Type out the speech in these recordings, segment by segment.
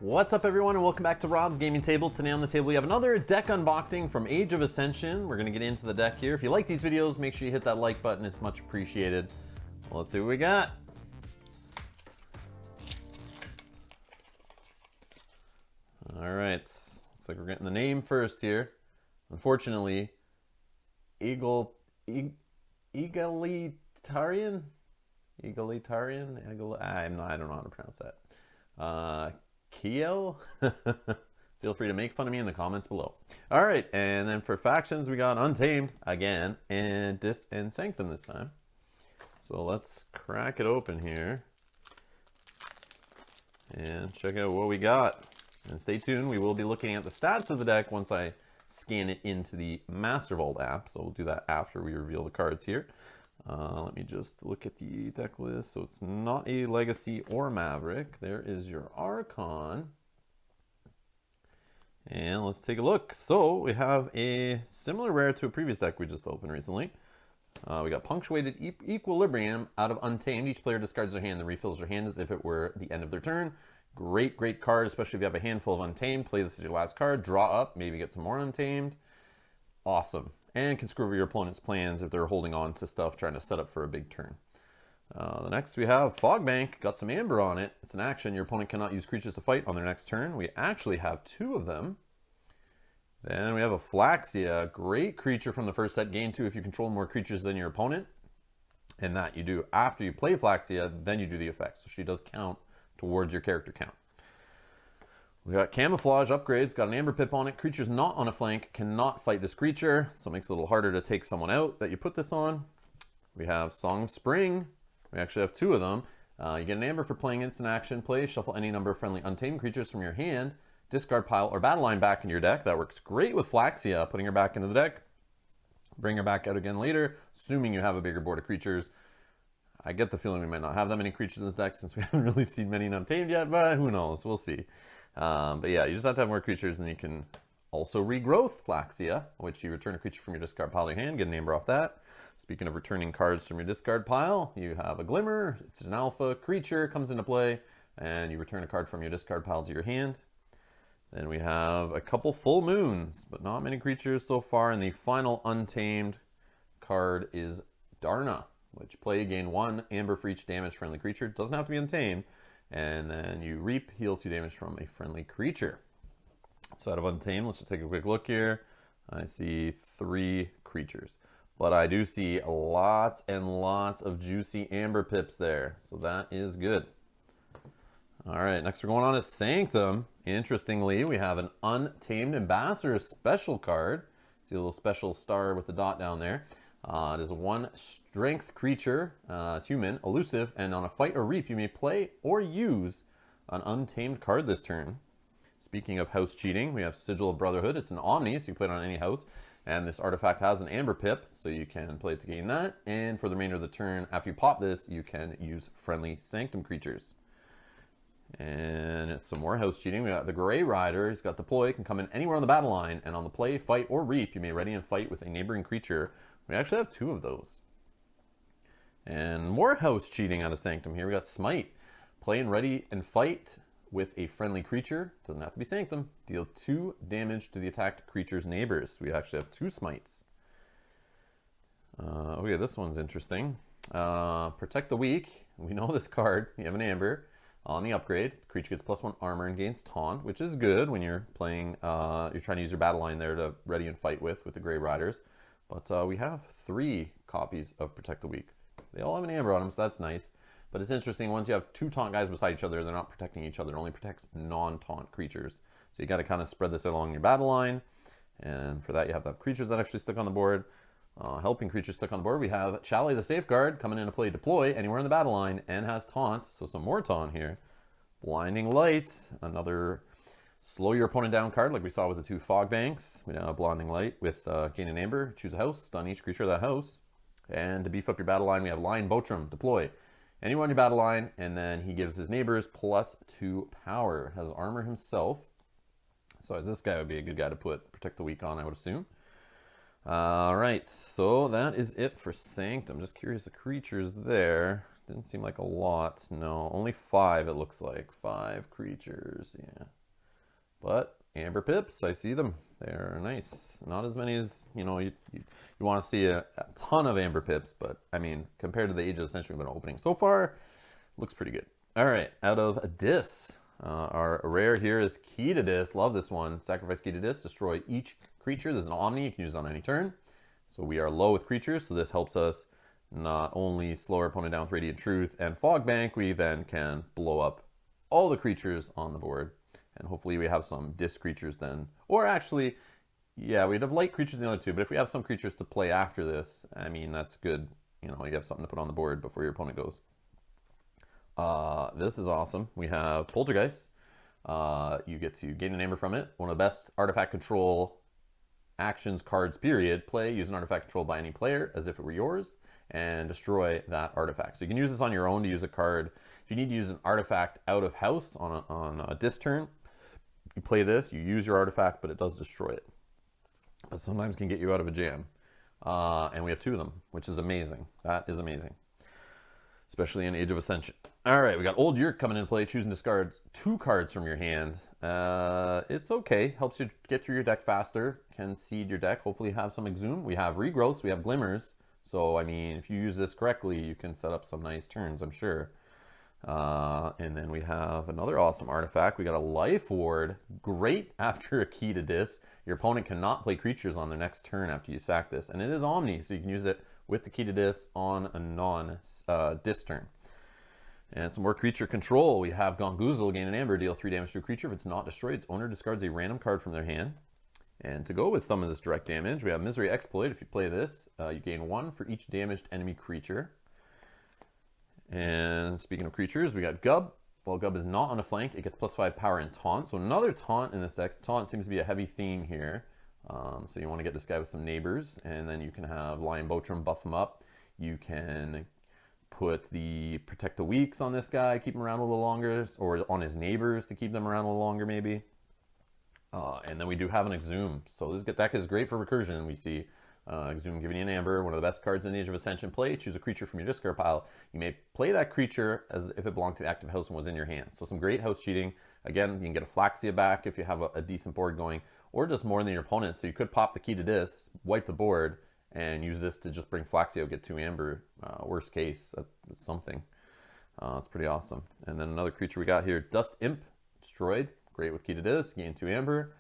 What's up everyone and welcome back to Rob's Gaming Table. Today on the table we have another deck unboxing from Age of Ascension. We're going to get into the deck here. If you like these videos, make sure you hit that like button. It's much appreciated. Well, let's see what we got. Alright, looks like we're getting the name first here. Unfortunately, egalitarian? I don't know how to pronounce that. Kiel? Feel free to make fun of me in the comments below. All right, and then for factions, we got Untamed again, and Dis and Sanctum this time. So let's crack it open here and check out what we got. And stay tuned, we will be looking at the stats of the deck once I scan it into the Master Vault app. So we'll do that after we reveal the cards here. Let me just look at the deck list. So it's not a Legacy or Maverick. There is your Archon. And let's take a look. So we have a similar rare to a previous deck we just opened recently. We got Punctuated Equilibrium out of Untamed. Each player discards their hand and refills their hand as if it were the end of their turn. Great card, especially if you have a handful of Untamed. Play this as your last card. Draw up, maybe get some more Untamed. Awesome. And can screw over your opponent's plans if they're holding on to stuff, trying to set up for a big turn. The next we have Fogbank, got some amber on it. It's an action. Your opponent cannot use creatures to fight on their next turn. We actually have two of them. Then we have a Flaxia, great creature from the first set. Gain 2 if you control more creatures than your opponent. And that you do after you play Flaxia, then you do the effect. So she does count towards your character count. We got Camouflage upgrades, got an Amber Pip on it. Creatures not on a flank cannot fight this creature, so it makes it a little harder to take someone out that you put this on. We have Song of Spring. We actually have two of them. You get an Amber for playing instant action. Play, shuffle any number of friendly Untamed creatures from your hand, discard pile or battle line back into your deck. That works great with Flaxia, putting her back into the deck. Bring her back out again later, assuming you have a bigger board of creatures. I get the feeling we might not have that many creatures in this deck since we haven't really seen many Untamed yet, but who knows, we'll see. But yeah, you just have to have more creatures, and you can also regrowth Flaxia, which you return a creature from your discard pile to your hand, get an Amber off that. Speaking of returning cards from your discard pile, you have a Glimmer. It's an alpha creature, comes into play, and you return a card from your discard pile to your hand. Then we have a couple Full Moons, but not many creatures so far, and the final Untamed card is Darna, which play, gain 1 Amber for each damage friendly creature. Doesn't have to be Untamed. And then you reap, heal 2 damage from a friendly creature. So out of Untamed, let's just take a quick look here. I see 3 creatures. But I do see lots and lots of juicy Amber Pips there. So that is good. Alright, next we're going on to Sanctum. Interestingly, we have an Untamed Ambassador special card. See a little special star with the dot down there. It is a 1 strength creature. It's human, elusive, and on a fight or reap, you may play or use an Untamed card this turn. Speaking of house cheating, we have Sigil of Brotherhood. It's an Omni, so you can play it on any house. And this artifact has an Amber Pip, so you can play it to gain that. And for the remainder of the turn, after you pop this, you can use friendly Sanctum creatures. And it's some more house cheating. We got the Grey Rider. He's got deploy, can come in anywhere on the battle line, and on the play, fight, or reap, you may ready and fight with a neighboring creature. We actually have 2 of those. And more house cheating out of Sanctum here. We got Smite. Play and ready and fight with a friendly creature. Doesn't have to be Sanctum. Deal 2 damage to the attacked creature's neighbors. We actually have 2 Smites. Okay, this one's interesting. Protect the Weak. We know this card. You have an Amber. On the upgrade, the creature gets +1 armor and gains taunt, which is good when you're playing, you're trying to use your battle line there to ready and fight with the Grey Riders. But we have 3 copies of Protect the Weak. They all have an Amber on them, so that's nice. But it's interesting, once you have 2 taunt guys beside each other, they're not protecting each other. It only protects non-taunt creatures. So you got to kind of spread this out along your battle line. And for that, you have to have creatures that actually stick on the board. Helping creatures stick on the board, we have Chalet the Safeguard coming into play, deploy anywhere in the battle line, and has taunt. So some more taunt here. Blinding Light, another slow your opponent down card like we saw with the 2 Fog Banks. We now have Blinding Light with gain an Amber, choose a house, stun each creature of that house. And to beef up your battle line, we have Lion Botrum, deploy anyone on your battle line, and then he gives his neighbors +2 power. Has armor himself. So this guy would be a good guy to put Protect the Weak on, I would assume. Alright, so that is it for Sanctum. Just curious, the creatures there. Didn't seem like a lot. No, only 5 it looks like. 5 creatures, yeah. But Amber Pips, I see them. They're nice. Not as many as, you know, you want to see a ton of Amber Pips, but I mean, compared to the Age of Ascension we've been opening so far, looks pretty good. All right, out of Dis, our rare here is Key to Dis. Love this one. Sacrifice Key to Dis, destroy each creature. This is an Omni, you can use it on any turn. So we are low with creatures, so this helps us not only slow our opponent down with Radiant Truth and Fog Bank, we then can blow up all the creatures on the board. And hopefully we have some Dis creatures then. Or actually, yeah, we'd have light creatures in the other two, but if we have some creatures to play after this, I mean, that's good. You know, you have something to put on the board before your opponent goes. This is awesome. We have Poltergeist. You get to gain an Amber from it. One of the best artifact control actions cards, period. Play, use an artifact controlled by any player as if it were yours, and destroy that artifact. So you can use this on your own to use a card. If you need to use an artifact out of house on a Dis turn, you play this, you use your artifact, but it does destroy it. But sometimes can get you out of a jam. And we have 2 of them, which is amazing. That is amazing. Especially in Age of Ascension. All right, we got Old Yurk coming into play. Choose and discard 2 cards from your hand. It's okay. Helps you get through your deck faster. Can seed your deck. Hopefully you have some Exhume. We have Regrowths. We have Glimmers. So, I mean, if you use this correctly, you can set up some nice turns, I'm sure. And then we have another awesome artifact. We got a Life Ward. Great after a Key to Dis. Your opponent cannot play creatures on their next turn after you sack this. And it is Omni, so you can use it with the Key to Dis on a non-Dis turn. And some more creature control. We have Gongoozle, gain an Amber, deal 3 damage to a creature. If it's not destroyed, its owner discards a random card from their hand. And to go with some of this direct damage, we have Misery Exploit. If you play this, you gain 1 for each damaged enemy creature. And speaking of creatures, we got Gub. While Gub is not on a flank, it gets +5 power and taunt. So another taunt in this deck. Taunt seems to be a heavy theme here. So you want to get this guy with some neighbors, and then you can have Lion Botrum buff him up. You can put the Protect the Weaks on this guy, keep him around a little longer, or on his neighbors to keep them around a little longer maybe. And then we do have an Exhume. So this deck is great for recursion. We see Exhume giving you an Amber, one of the best cards in Age of Ascension. Play, choose a creature from your discard pile. You may play that creature as if it belonged to the active house and was in your hand. So some great house cheating. Again, you can get a Flaxia back if you have a decent board going, or just more than your opponent. So you could pop the Key to Dis, wipe the board, and use this to just bring Flaxia, get 2 Amber. Worst case, that's something. It's pretty awesome. And then another creature we got here, Dust Imp, destroyed. Great with Key to Dis, gain 2 Amber.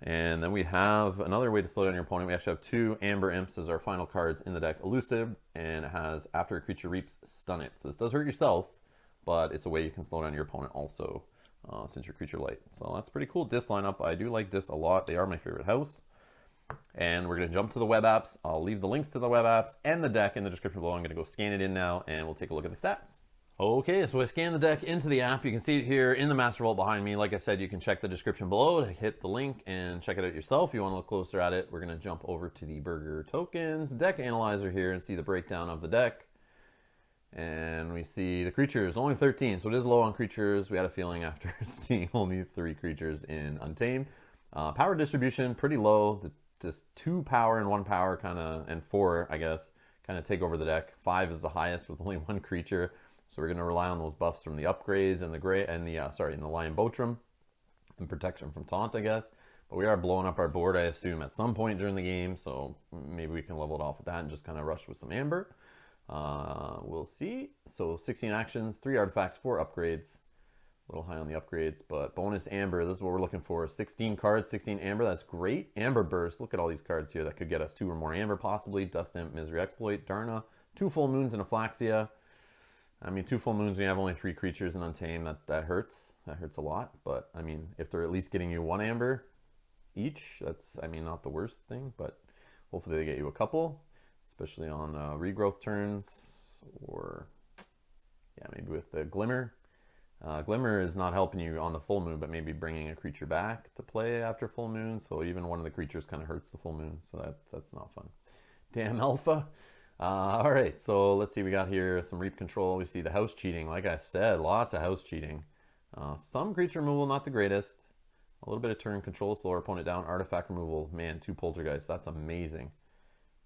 And then we have another way to slow down your opponent. We actually have 2 Amber Imps as our final cards in the deck. Elusive, and it has after a creature reaps, stun it. So this does hurt yourself, but it's a way you can slow down your opponent also, since you're creature light. So that's pretty cool. Dis lineup. I do like Dis a lot. They are my favorite house. And we're going to jump to the web apps. I'll leave the links to the web apps and the deck in the description below. I'm going to go scan it in now, and we'll take a look at the stats. Okay, so I scanned the deck into the app. You can see it here in the Master Vault behind me. Like I said, you can check the description below to hit the link and check it out yourself. If you want to look closer at it, we're going to jump over to the Burger Tokens deck analyzer here and see the breakdown of the deck. And we see the creatures, only 13, so it is low on creatures. We had a feeling after seeing only 3 creatures in Untamed. Power distribution, pretty low. Just 2 power and 1 power and 4, I guess, kind of take over the deck. 5 is the highest with only 1 creature. So we're going to rely on those buffs from the upgrades and the the Lion Botrum and protection from taunt, I guess. But we are blowing up our board, I assume, at some point during the game. So maybe we can level it off with that and just kind of rush with some Amber. We'll see. So 16 actions, 3 artifacts, 4 upgrades. A little high on the upgrades, but bonus Amber. This is what we're looking for. 16 cards, 16 Amber. That's great. Amber Burst. Look at all these cards here that could get us 2 or more Amber, possibly. Dust Imp, Misery Exploit, Darna, 2 Full Moons and a Flaxia. I mean, 2 Full Moons when you have only 3 creatures in Untamed, that hurts. That hurts a lot. But, I mean, if they're at least getting you 1 Amber each, that's, I mean, not the worst thing. But hopefully they get you a couple, especially on regrowth turns. Or, yeah, maybe with the Glimmer. Glimmer is not helping you on the full moon, but maybe bringing a creature back to play after full moon. So even one of the creatures kind of hurts the full moon. So that's not fun. Damn Alpha. All right, so let's see. We got here some reap control. We see the house cheating. Like I said, lots of house cheating. Some creature removal, not the greatest. A little bit of turn control, slow our opponent down. Artifact removal, man, 2 Poltergeists. That's amazing.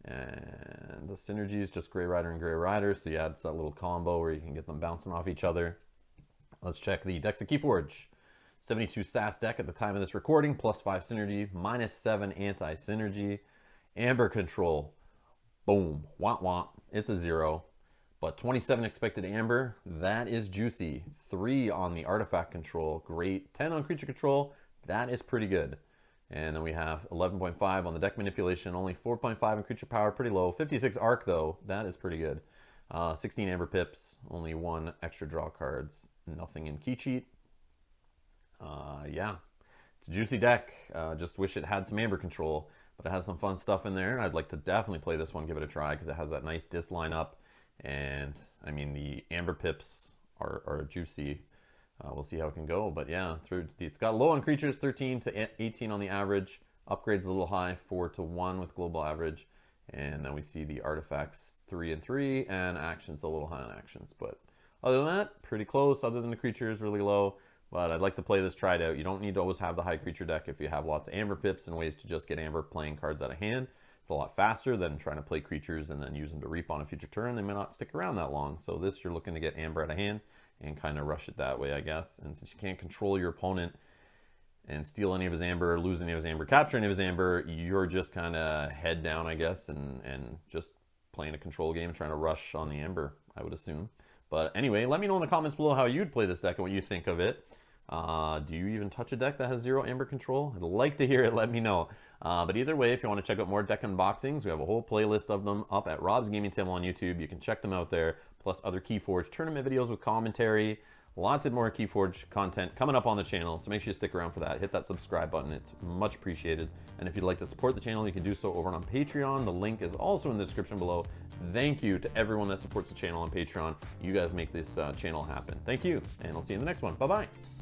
And the synergy is just Grey Rider and Grey Rider. So yeah, it's that little combo where you can get them bouncing off each other. Let's check the decks of KeyForge. 72 SAS deck at the time of this recording, +5 synergy, -7 anti-synergy. Amber control, boom, womp womp, it's a 0. But 27 expected amber, that is juicy. 3 on the artifact control, great. 10 on creature control, that is pretty good. And then we have 11.5 on the deck manipulation, only 4.5 in creature power, pretty low. 56 arc though, that is pretty good. 16 amber pips, only 1 extra draw cards, nothing in key cheat. Yeah, it's a juicy deck. Just wish it had some amber control, but it has some fun stuff in there. I'd like to definitely play this one, give it a try, because it has that nice disc lineup. And I mean, the amber pips are juicy. We'll see how it can go, but yeah, it's got low on creatures, 13 to 18 on the average. Upgrades a little high, 4 to 1 with global average. And then we see the artifacts 3 and 3, and actions a little high on actions. But other than that, pretty close. Other than the creatures, really low. But I'd like to play this, try it out. You don't need to always have the high creature deck if you have lots of amber pips and ways to just get amber playing cards out of hand. It's a lot faster than trying to play creatures and then use them to reap on a future turn. They may not stick around that long. So this, you're looking to get amber out of hand and kind of rush it that way, I guess. And since you can't control your opponent and steal any of his amber, lose any of his amber, capture any of his amber, you're just kind of head down, I guess, and just playing a control game, trying to rush on the amber, I would assume. But anyway, let me know in the comments below how you'd play this deck and what you think of it. Do you even touch a deck that has 0 amber control? I'd like to hear it, let me know. But either way, if you want to check out more deck unboxings, we have a whole playlist of them up at Rob's Gaming Table on YouTube. You can check them out there, plus other KeyForge tournament videos with commentary. Lots of more KeyForge content coming up on the channel, so make sure you stick around for that. Hit that subscribe button, it's much appreciated. And if you'd like to support the channel, you can do so over on Patreon. The link is also in the description below. Thank you to everyone that supports the channel on Patreon. You guys make this channel happen. Thank you, and I'll see you in the next one. Bye-bye.